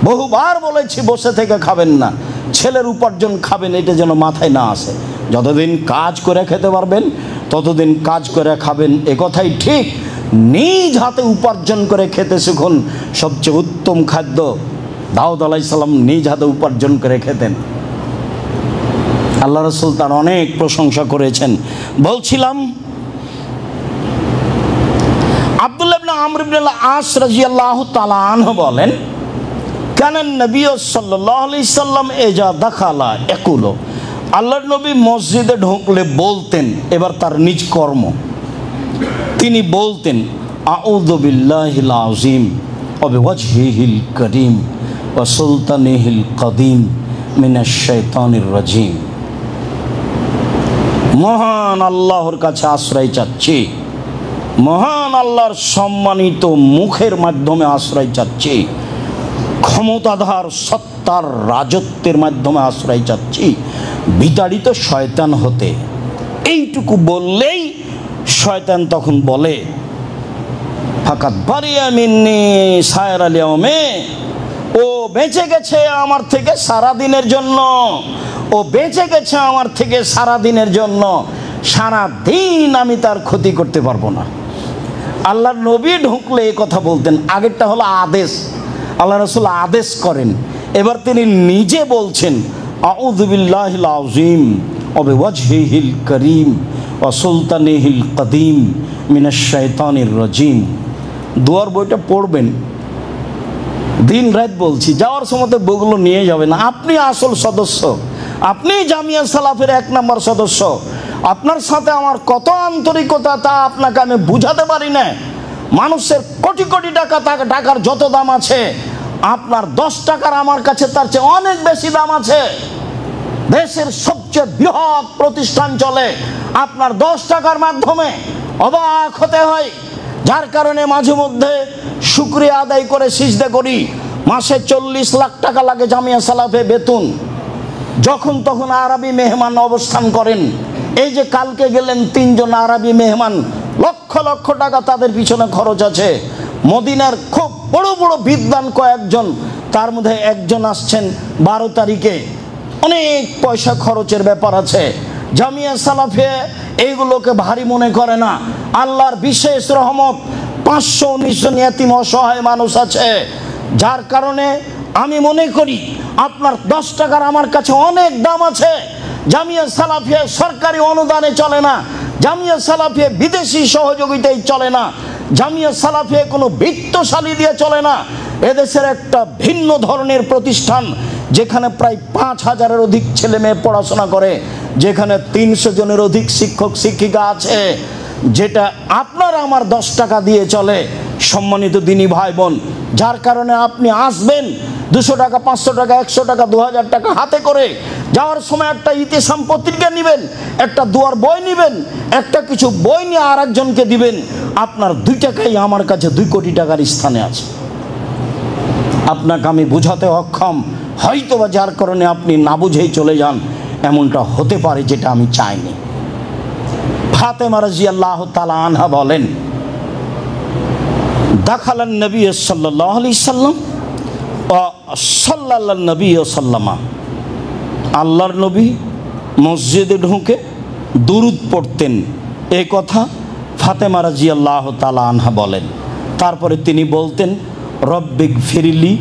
বহুবার বলেছি বসে থেকে খাবেন না, ছেলের উপার্জন খাবেন, এটা যেন মাথায় না আসে। যতদিন কাজ করে খেতে পারবেন ততদিন কাজ করে খাবেন, এ কথাই ঠিক। নিজ হাতে উপার্জন করে খেতে শিখুন, সবচেয়ে উত্তম খাদ্য। দাউদ আলাইহিস সালাম নিজ হাতে উপার্জন করে খেতেন, আল্লাহ রাসূল তার অনেক প্রশংসা করেছেন। বলছিলাম, আব্দুল্লাহ ইবনে আমর ইবনে আস রাদিয়াল্লাহু তাআলা আনহু বলেন, কানান নবী সাল্লাল্লাহু আলাইহি সাল্লাম এজা দাখালা ইয়াকুলু, আল্লাহর নবী মসজিদে ঢুকলে বলতেন, এবার তার নিজ কর্ম, তিনি বলতেন, আউযু বিল্লাহিল আযীম ওয়া বিওয়াজহিহিল কারীম ওয়া সুলতানিহিল কাদীম মিনাশ শাইতানির রাজীম। মহান আল্লাহর কাছে আশ্রয় চাচ্ছি, মহান আল্লাহর সম্মানিত মুখের মাধ্যমে আশ্রয় চাচ্ছি, ক্ষমতাধার সত্তার রাজত্বের মাধ্যমে আশ্রয় চাচ্ছি বিতাড়িত শয়তান হতে। এইটুকু বললেই শয়তান তখন বলে, ফাকাত বারিয়া মিন্নি সায়রাল ইয়াউমে, ও বেঁচে গেছে আমার থেকে সারা দিনের জন্য, ও বেঁচে গেছে আমার থেকে সারা দিনের জন্য, সারা দিন আমি তার ক্ষতি করতে পারবো না। আল্লাহর নবী ঢুকলে এই কথা বলতেন। আগেরটা হলো আদেশ, আল্লাহ রাসূল আদেশ করেন, এবার তিনি নিজে বলছেন, আউযু বিল্লাহিল আযীম ওয়া বিওয়াজহিহিল কারীম ওয়া সুলতানিহিল কাদীম মিনাশ শাইতানির রাজীম। দুয়ার বইটা পড়বেন, দিন রাত বলছি, যাওয়ার সময় বইগুলো নিয়ে যাবেন। আপনি আসল সদস্য, আপনি জামিয়া সালাফের 1 নম্বর সদস্য। আপনার সাথে আমার কত আন্তরিকতা তা আপনাকে আমি বুঝাতে পারি না। মানুষের কোটি কোটি টাকার যত দাম আছে, আপনার 10 টাকার আমার কাছে তার চেয়ে অনেক বেশি দাম আছে। দেশের সবচেয়ে বৃহৎ প্রতিষ্ঠান চলে আপনার 10 টাকার মাধ্যমে, অবাক হতে হয়। যার কারণে মাঝে মধ্যে শুকরিয়া আদায় করে সিজদা করি। মাসে 40 লাখ টাকা লাগে জামিয়া সালাফে বেতন। যখন তখন আরবি মেহমান অবস্থান করেন। এই যে কালকে গেলেন 3 জন আরবি মেহমান, লক্ষ লক্ষ টাকা তাদের পিছনে খরচ আছে। মদিনার খুব বড় বড় বিদ্বান কয়েকজন, তার মধ্যে একজন আসছেন 12 তারিখে, অনেক পয়সা খরচের ব্যাপার আছে। জামিয়া সালাফে এইগুলোকে ভারী মনে করে না। আল্লাহর বিশেষ রহমত, 519 জন ইয়াতীম অসহায় মানুষ আছে। যার কারণে আমি মনে করি আপনার 10 টাকার আমার কাছে অনেক দাম আছে। জামিয়া সালাফিয়া সরকারি অনুদানে চলে না, জামিয়া সালাফিয়া বিদেশি সহযোগিতায় চলে না, জামিয়া সালাফিয়া কোনো বিত্তশালী দিয়ে চলে না। এদেশের একটা ভিন্ন ধরনের প্রতিষ্ঠান, যেখানে প্রায় 5000-এর অধিক ছেলে মেয়ে পড়াশোনা করে, যেখানে 300 জনের অধিক শিক্ষক শিক্ষিকা আছে, যেটা আপনার আমার 10 টাকা দিয়ে চলে। সম্মানিত দিনী ভাই বোন, যার কারণে আপনি আসবেন 200 টাকা, 500 টাকা, 100 টাকা, 2000 টাকা হাতে করে, যাওয়ার সময় একটা ইতিসাম পত্রিকা নেবেন, একটা দুয়ার বই নেবেন, একটা কিছু বই নিয়ে আর একজনকে দিবেন। আপনার 2 টাকাই আমার কাছে 2 কোটি টাকার স্থানে আছে। আপনাকে আমি বুঝাতে অক্ষম, হয়তোবা যার কারণে আপনি না বুঝেই চলে যান, এমনটা হতে পারে, যেটা আমি চাইনি। ফাতেমা রাদিয়াল্লাহু তাআলা আনহা বলেন, দাখালান নবী সাল্লাল্লাহু আলাইহি সাল্লাম সাল্লাল্লাহু নবী সাল্লামা, আল্লাহর নবী মসজিদে ঢুকে দুরুদ পড়তেন। এই কথা ফাতেমা রাদিয়াল্লাহু তাআলা আনহা বলেন। তারপরে তিনি বলতেন, রব্বিক ফিরলি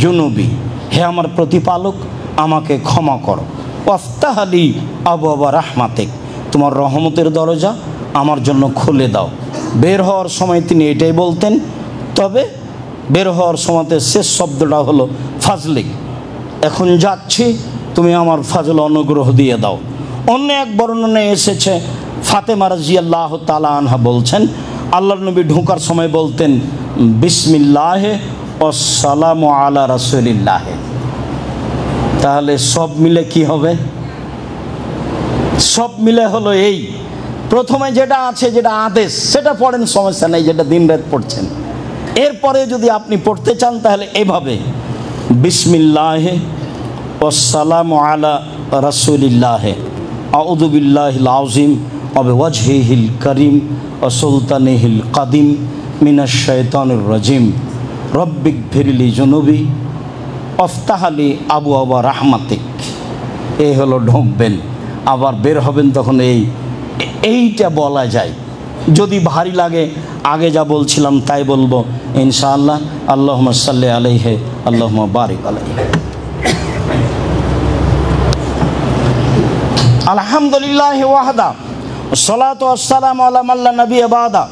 জুনুবি, হে আমার প্রতিপালক আমাকে ক্ষমা করো, ওয়াফতাহালি আবওয়াবা রাহমাতিক, তোমার রহমতের দরজা আমার জন্য খুলে দাও। বের হওয়ার সময় তিনি এটাই বলতেন। তবে বের হওয়ার সময়তে শেষ শব্দটা হলো ফাজলিক, এখন যাচ্ছি তুমি আমার ফাজল অনুগ্রহ দিয়ে দাও। অন্য এক বর্ণনায় এসেছে ফাতেমা রাদিয়াল্লাহু তাআলা আনহা বলছেন, আল্লাহর নবী ঢোকার সময় বলতেন, বিসমিল্লাহে ওয়াসসালামু আলা রাসূলিল্লাহে। তাহলে সব মিলে কি হবে? সব মিলে হলো এই, প্রথমে যেটা আছে, যেটা আদেশ, সেটা পড়েন, সমস্যা নেই, যেটা দিন রাত পড়ছেন। এরপরে যদি আপনি পড়তে চান তাহলে এভাবে, বিসমিল্লাহে ওয়াসসালামু আলা রাসূলিল্লাহে, আউযু বিল্লাহিল আযীম ওয়া বিওয়াজহিহিল কারীম ওয়া সুলতানিহিল কাদিম মিনাশ শাইতানির রাজিম, রব্বিক ফিরলি জুনুবি ওয়াফতাহলি আবওয়াবা রাহমাতিক। এই হলো ঢুকবেন, আবার বের হবেন তখন এইটা বলা যায়। যদি ভারী লাগে আগে যা বলছিলাম তাই বলবো ইনশাআল্লাহ। আল্লাহুম্মা সাল্লি আলাইহি আল্লাহুম্মা বারিক আলাইহি। আলহামদুলিল্লাহি ওয়াহদা সালাতু ওয়াসসালামু আলা মান লা নাবিয়্যা বাদা।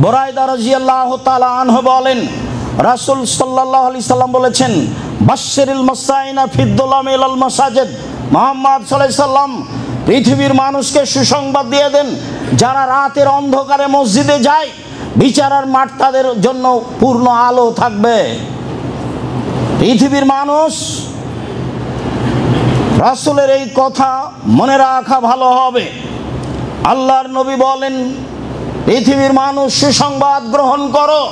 বুরায়দা রাদিয়াল্লাহু তাআলা আনহু বলেন, রাসূল সাল্লাল্লাহু আলাইহি সাল্লাম বলেছেন, বাশশিরিল মুসাইনা ফিদ-দুলাম ইলাল মাসাজিদ। মুহাম্মদ সাল্লাল্লাহু আলাইহি সাল্লাম পৃথিবীর মানুষকে সুসংবাদ দিয়ে দেন, যারা রাতের অন্ধকারে মসজিদে যায় বিচারের মাঠ তাদের জন্য পূর্ণ আলো থাকবে। পৃথিবীর মানুষ, রাসূলের এই কথা মনে রাখা ভালো হবে। আল্লাহর নবী বলেন, পৃথিবীর মানুষ সুসংবাদ গ্রহণ করো,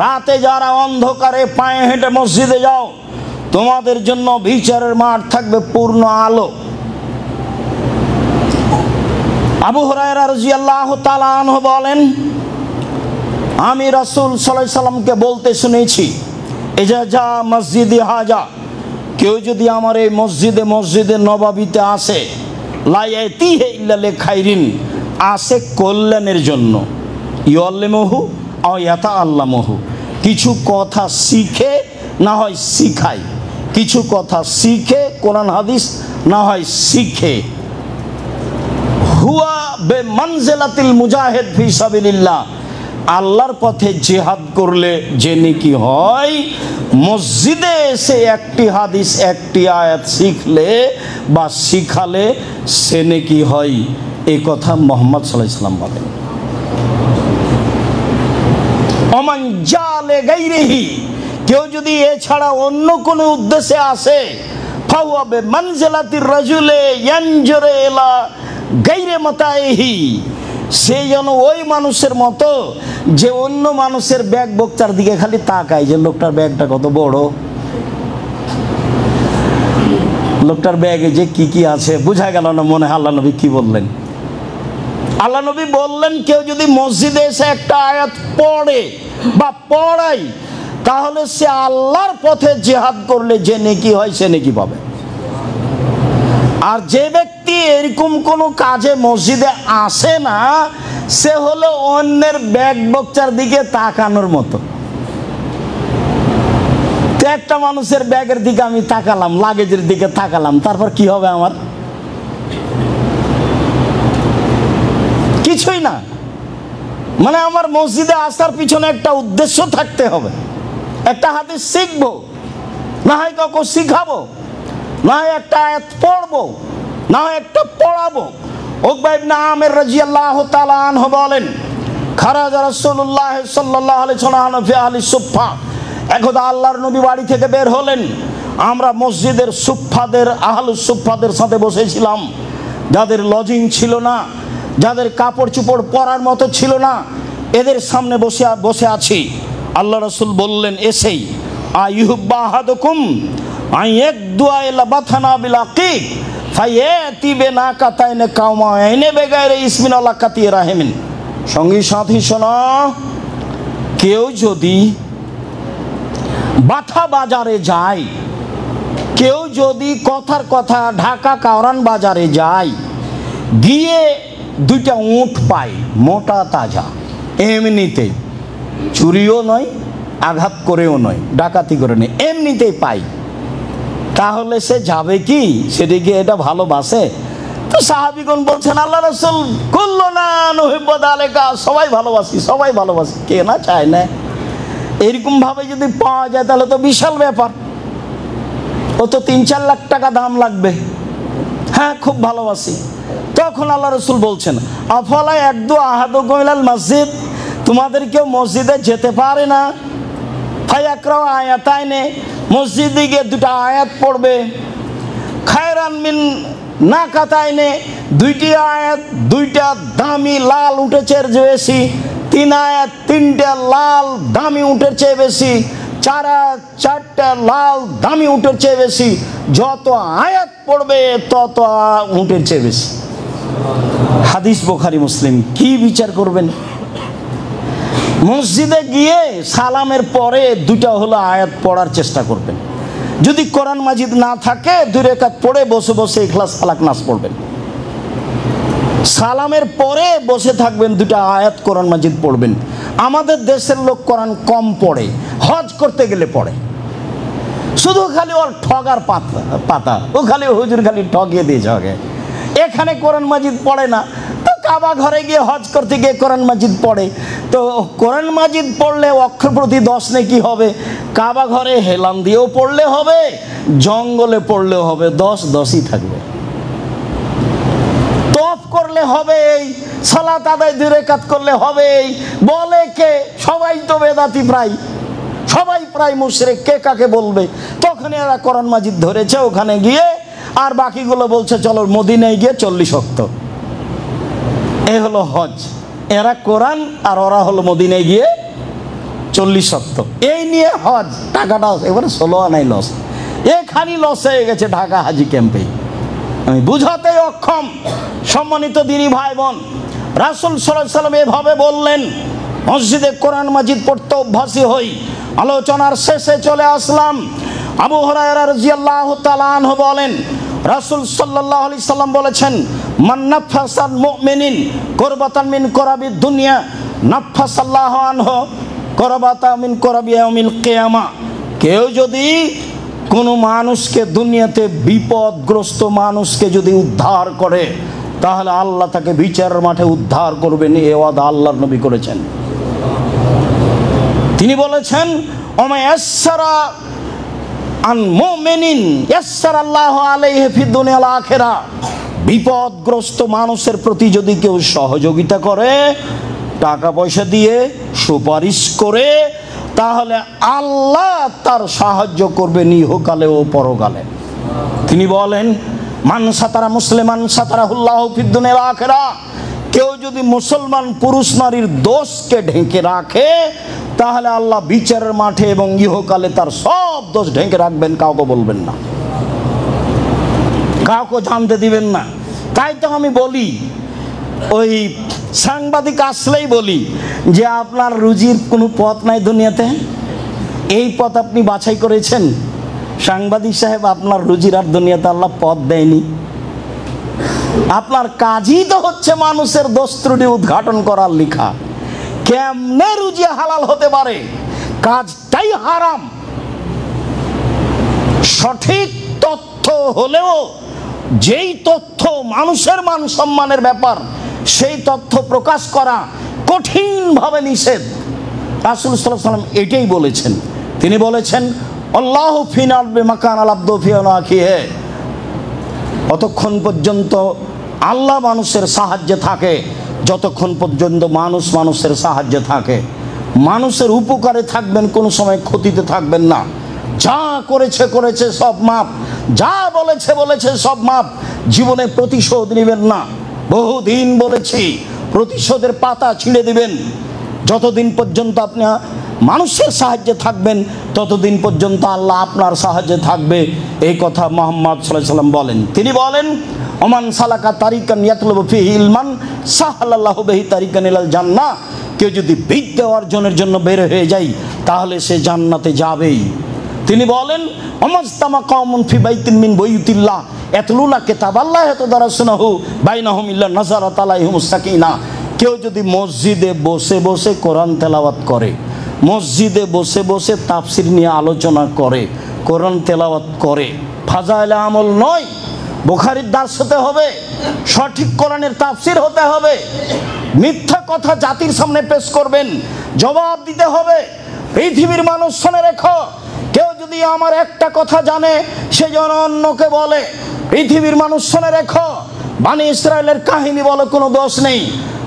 রাতে যারা অন্ধকারে পায়ে হেঁটে মসজিদে যাও তোমাদের জন্য বিচারের মাঠ থাকবে পূর্ণ আলো। আবু হুরায়রা রাদিয়াল্লাহু তাআলা আনহু বলেন, আমি রাসূল সাল্লাল্লাহু আলাইহি সাল্লামকে বলতে শুনেছি, এজা যা মসজিদে হাজা, কেউ যদি আমার এই মসজিদে নববীতে আসে, লা ইয়াতিহি ইল্লা লিখাইরিন, আসে কল্যাণের জন্য, ইউআল্লিমুহু আও ইয়াতাআল্লামুহু, কিছু কথা শিখে না হয় শিখায়, কিছু কথা শিখে কোরআন হাদিস না হয় শিখে, হুয়া বেমানজিলাতিল মুজাহিদ ফি সাবিলিল্লাহ, আল্লাহর পথে জিহাদ করলে যে নেকি হয়, মসজিদে এসে একটি হাদিস একটি আয়াত শিখলে বা শিখালে সে নেকি হয়। এই কথা মুহাম্মদ সাল্লাল্লাহু আলাইহি ওয়াসাল্লাম বলেন। ওমান জালে গায়রিহি, কেউ যদি এছাড়া অন্য কোনো উদ্দেশ্যে আসে, ফাহুয়া বেমানজিলাতির রাজুলে ইয়ানজুরু ইলা গায়রি মাতাইহি, সে যেন ওই মানুষের মতো যে অন্য মানুষের ব্যাগ বক্তার দিকে খালি তাকায়, যে লোকটার ব্যাগটা কত বড়, লোকটার ব্যাগে যে কি আছে বোঝা গেল না। মনে হয় আল্লাহ নবী কি বললেন? আল্লাহ নবী বললেন, কেউ যদি মসজিদে এসে একটা আয়াত পড়ে বা পড়ায়, তাহলে সে আল্লাহর পথে জিহাদ করলে যে নেকি হয় সে নেকি পাবে। আর যে ব্যক্তি এরকম কোনো কাজে মসজিদে আসে না, সে হলো অন্যের ব্যাগ বক্তার দিকে তাকানোর মতো। তো একটা মানুষের ব্যাগের দিকে আমি তাকালাম, লাগেজের দিকে তাকালাম, তারপর কি হবে আমার? কিছুই না। মানে আমার মসজিদে আসার পিছনে একটা উদ্দেশ্য থাকতে হবে, একটা হাদিস শিখবো, না হয় কাউকে শিখাবো, না হয় একটা আয়াত পড়বো, না হয় একটা পড়াবো। উকবা ইবনে আমির রাদিয়াল্লাহু তাআলা আনহু বলেন, খারাজা রাসূলুল্লাহ সাল্লাল্লাহু আলাইহি ওয়াসাল্লাম ফি আহলি সুফফা, একদা আল্লাহর নবী বাড়ি থেকে বের হলেন, আমরা মসজিদের সুফফাদের, আহলুস সুফফাদের সাথে বসেছিলাম, যাদের লজিং ছিল না, যাদের কাপড় চোপড় পরার মতো ছিল না, এদের সামনে বসে আছি। আল্লাহ রাসূল বললেন, এসেই আইয়ুহব্বা আহাদুকুম আইয়াকদুয়া ইলা বাথানা বিল আকিক ফায়াতি বিনাকাতাইনে কাওমাইনে বেগাইরে ইসমিন আল্লাহ কাতি রাহিমিন। সঙ্গী সাথী শোনো, কেউ যদি বাথা বাজারে যায়, কেউ যদি কথার কথা ঢাকা কাওরান বাজারে যায়, গিয়ে দুইটা উট পায় মোটা তাজা, এমনিতেই, চুরিও নয়, আঘাত করেও নয়, ডাকাতি করে নেই, এমনিতেই পাই, তাহলে সে যাবে কি? সেদিকে এটা ভালোবাসে? তো সাহাবীগণ বলছেন, আল্লাহ রাসূল কুল্লুনা নুহিব্বু যালিকা, সবাই ভালোবাসি, সবাই ভালোবাসি, কে না চায় না? এরকম ভাবে যদি পাওয়া যায় তাহলে তো বিশাল ব্যাপার, ও তো ৩-৪ লাখ টাকা দাম লাগবে। হ্যাঁ, খুব ভালোবাসি। তখন আল্লাহ রাসূল বলছেন, আফালা ইয়াকদু আহাদুকুম ইলাল মসজিদ, তোমাদের কেউ মসজিদে যেতে পারে না? ফায়াকরাউ আয়াতাইনে, মসজিদে গিয়ে দুটো আয়াত পড়বে, খায়রান মিন নাকাতাইনে, দুইটি আয়াত, দুইটা দামি লাল উটের চেয়ে বেশি, 3 আয়াত 3টা লাল দামি উটের চেয়ে বেশি, 4 আয়াত 4টা লাল দামি উটের চেয়ে বেশি, যত আয়াত পড়বে তত উটের চেয়ে বেশি। হাদিস বুখারী মুসলিম। কি বিচার করবেন? মসজিদে গিয়ে সালামের পরে দুইটা হলো আয়াত পড়ার চেষ্টা করবেন। যদি কোরআন মাজিদ না থাকে 2 রাকাত পড়ে বসে বসে ইখলাস ফালাক নাস পড়বেন। সালামের পরে বসে থাকবেন, দুটা আয়াত কোরআন মাজিদ পড়বেন। আমাদের দেশের লোক কোরআন কম পড়ে, হজ করতে গেলে পড়ে, শুধু খালি ওর ঠগার পাতা, ও খালি হুজুর খালি ঠগিয়ে দিয়ে যাবে, এখানে কোরআন মাজিদ পড়ে না। তো কাবা ঘরে গিয়ে হজ করতে গিয়ে কোরআন মাজিদ পড়ে, তো কোরআন মাজিদ পড়লে অক্ষর প্রতি 10 নেকি হবে, কাবা ঘরে হেলান দিয়েও পড়লে হবে, জঙ্গলে পড়লেও হবে, 10-10ই থাকবে। তফ করলে হবে, সালাত আদায় 2 রাকাত করলে হবে, বলে কে? সবাই তো বেদাতি, প্রায় সবাই প্রায় মুশরিক, কে কাকে বলবে? তখন এরা কোরআন মাজিদ ধরেছে ওখানে গিয়ে, আর বাকিগুলো বলছে চলো মদিনায় গিয়ে 40 ওয়াক্ত। এই হলো হজ। এরা কোরআন আর ওরা হলো মদিনায় গিয়ে 40 ওয়াক্ত। এই নিয়ে হজ, টাকাটা এবারে 16 আনাই লস, এখানি লস হয়ে গেছে ঢাকা হাজি ক্যাম্পে। আমি বুঝাতে অক্ষম। সম্মানিত দিনী ভাই বোন, রাসূল সাল্লাল্লাহু আলাইহি সাল্লাম এভাবে বললেন, মসজিদে কোরআন মাজিদ পড়তে অভ্যাসী হই। আলোচনার শেষে চলে আসলাম। আবু হুরায়রা রাদিয়াল্লাহু তাআলা আনহু বলেন, রাসূল সাল্লাল্লাহু আলাইহি সাল্লাম বলেছেন, মান নাফাসাল মুমিনিন কুরবাতান মিন কুরাবিদ দুনিয়া নাফাসাল্লাহু আনহু কুরবাতান মিন কুরাবি ইয়াউমিল কিয়ামা। কেউ যদি কোনো মানুষকে, দুনিয়াতে বিপদগ্রস্ত মানুষকে যদি উদ্ধার করে, তাহলে আল্লাহ তাকে বিচারের মাঠে উদ্ধার করবেন। এই ওয়াদা আল্লাহর নবী করেছেন। তিনি বলেছেন, ওমা ইয়াসসারা আন মুমিনিন ইয়াসসারাল্লাহু আলাইহি ফিদ দুনিয়া ওয়াল আখিরা। বিপদগ্রস্ত মানুষের প্রতি যদি কেউ সহযোগিতা করে, টাকা পয়সা দিয়ে, সুপারিশ করে, তাহলে আল্লাহ তার সাহায্য করবেন ইহকালে ও পরকালে। তিনি বলেন, মান সাতারা মুসলিমান সাতারাহুল্লাহু ফিদ দুনিয়া ওয়াল আখিরা। কেউ যদি মুসলমান পুরুষ নারীর দোষকে ঢেকে রাখে, তাহলে আল্লাহ বিচারের মাঠে এবং ইহকালে তার সব দোষ ঢেকে রাখবেন, কাউকে বলবেন না, কাউকে জানতে দিবেন না। তাই তো আমি বলি, ওই সাংবাদিক আসলেই বলি যে আপনার রুজির কোনো পথ নাই দুনিয়াতে, এই পথ আপনি বাছাই করেছেন। সাংবাদিক সাহেব, আপনার রুজির আর দুনিয়াতে আল্লাহ পথ দেয়নি। আপনার কাজই তো হচ্ছে মানুষের দোষ ত্রুটি উদ্ঘাটন করার লেখা। কেমনে রুজি হালাল হতে পারে? কাজটাই হারাম। সঠিক তথ্য হলেও যেই তথ্য মানুষের মান সম্মানের ব্যাপার, সেই তথ্য প্রকাশ করা কঠিনভাবে নিষেধ। রাসূল সাল্লাল্লাহু আলাইহি ওয়াসাল্লাম এটাই বলেছেন। তিনি বলেছেন, আল্লাহু ফিনাল বিমাকান আল আব্দু ফি আনাকিহি। অতক্ষণ পর্যন্ত আল্লাহ মানুষের সাহায্যে থাকে যতক্ষণ পর্যন্ত মানুষ মানুষের সাহায্যে থাকে। মানুষের উপকারে থাকবেন, কোনো সময় ক্ষতিতে থাকবেন না। যা করেছে করেছে, সব মাপ। যা বলেছে বলেছে, সব মাপ। জীবনে প্রতিশোধ নেবেন না। বহুদিন বলেছি, প্রতিশোধের পাতা ছিঁড়ে দিবেন। যতদিন পর্যন্ত আপনি মানুষের সাহায্যে থাকবেন, ততদিন পর্যন্ত আল্লাহ আপনার সাহায্যে থাকবে। এই কথা মুহাম্মদ সাল্লাল্লাহু আলাইহি ওয়াসাল্লাম বলেন। তিনি বলেন, ওমান সালাকা তারিকান ইয়াতলুবু ফিহি ইলমান সাহালাল্লাহু বিহি তারিকান ইলাল জান্নাহ। কেউ যদি বিদ্যা অর্জনের জন্য বের হয়ে যায়, তাহলে সে জান্নাতে যাবেই। তিনি বলেন অমাজতামা কওমুন ফি বাইতিন মিন বুয়ুতিল্লাহ ইয়াতলুনা কিতাবাল্লাহ ইয়াতাদারাসুনাহু বাইনাহুম ইল্লা নাযারাত আলাইহিমুস সাকিনা। কেউ যদি মসজিদে বসে বসে কোরআন তেলাওয়াত করে, মসজিদে বসে বসে তাফসির নিয়ে আলোচনা করে, কোরআন তেলাওয়াত করে, ফাজাইলে আমল নয়, বুখারীর দার্স হতে হবে, সঠিক কোরআনের তাফসির হতে হবে। মিথ্যা কথা জাতির সামনে পেশ করবেন, জবাব দিতে হবে। পৃথিবীর মানুষ শুনে রেখো, কেউ যদি আমার একটা কথা জানে সে যেন অন্যকে বলে। পৃথিবীর মানুষ শুনে রেখো, বনি ইসরায়েলের কাহিনী বলে কোনো দোষ নেই।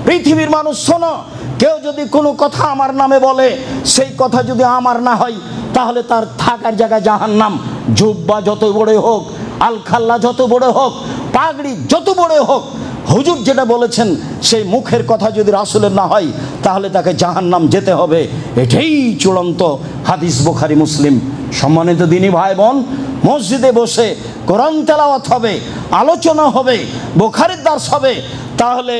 পৃথিবীর মানুষ শোনো, কেউ যদি কোনো কথা আমার নামে বলে, সেই কথা যদি আমার না হয় তাহলে তার থাকার জায়গা জাহান্নাম। জুব্বা যত বড় হোক, আলখাল্লা যত বড় হোক, পাগড়ি যত বড় হোক, হুজুর যেটা বলেছেন সেই মুখের কথা যদি রাসূলের না হয় তাহলে তাকে জাহান্নাম যেতে হবে। এটাই চূড়ান্ত হাদিস, বুখারী মুসলিম। সম্মানিত দিনী ভাই বোন, মসজিদে বসে কোরআন তেলাওয়াত হবে, আলোচনা হবে, বুখারীর দার্স হবে, তাহলে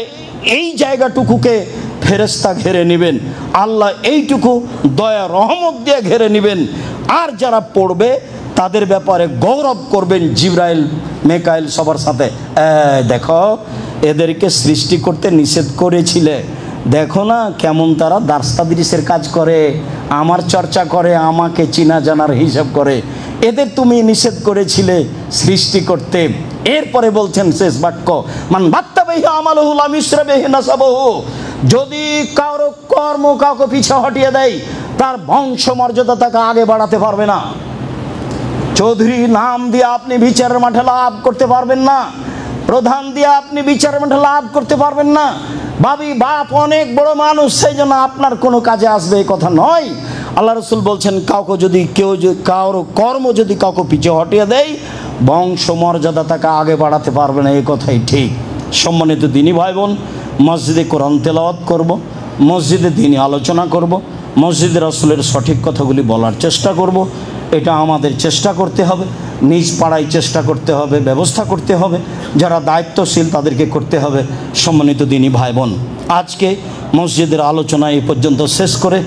এই জায়গাটুকুকে ফেরেশতা ঘিরে নেবেন, আল্লাহ এইটুকু দয়া রহমত দিয়ে ঘিরে নেবেন। আর যারা পড়বে তাদের ব্যাপারে গৌরব করবেন জিবরাইল, মেকাইল সবার সাথে। দেখো এদেরকে সৃষ্টি করতে নিষেধ করেছিলে, দেখো না কেমন তারা দার্স তাদরিসের কাজ করে, আমার চর্চা করে, আমাকে চিনা জানার হিসাব করে। এদের তুমি নিষেধ করেছিলে সৃষ্টি করতে। এরপরে বলছেন শেষ বাক্য, মান বাত্তাবিহি আমালুহু লাম ইসরাবিহি নাসাবুহু। যদি কারো কর্ম কাউকে পিছে হটিয়ে দেয়, তার বংশ মর্যাদা তাকে আগে বাড়াতে পারবে না। চৌধুরী নাম দিয়ে আপনি বিচারের মাঠে লাভ করতে পারবেন না, প্রধান দিয়ে আপনি বিচারের মাঠে লাভ করতে পারবেন না। ভাবি বাপ অনেক বড় মানুষ, সেই জন্য আপনার কোনো কাজে আসবে এই কথা নয়। আল্লাহ রসুল বলছেন কাউকে যদি কারো কর্ম যদি কাউকে পিছে হটিয়ে দেয়, বংশ মর্যাদা তাকে আগে বাড়াতে পারবে না, এই কথাই ঠিক। সম্মানিত দিনী ভাই বোন, মসজিদে কোরআন তেলাওয়াত করব, মসজিদে দিনী আলোচনা করব, মসজিদে রাসূলের সঠিক কথাগুলি বলার চেষ্টা করব। এটা আমাদের চেষ্টা করতে হবে, নিজ পাড়ায় চেষ্টা করতে হবে, ব্যবস্থা করতে হবে, যারা দায়িত্বশীল তাদেরকে করতে হবে। সম্মানিত দিনী ভাই বোন, আজকে মসজিদের আলোচনা এই পর্যন্ত শেষ করে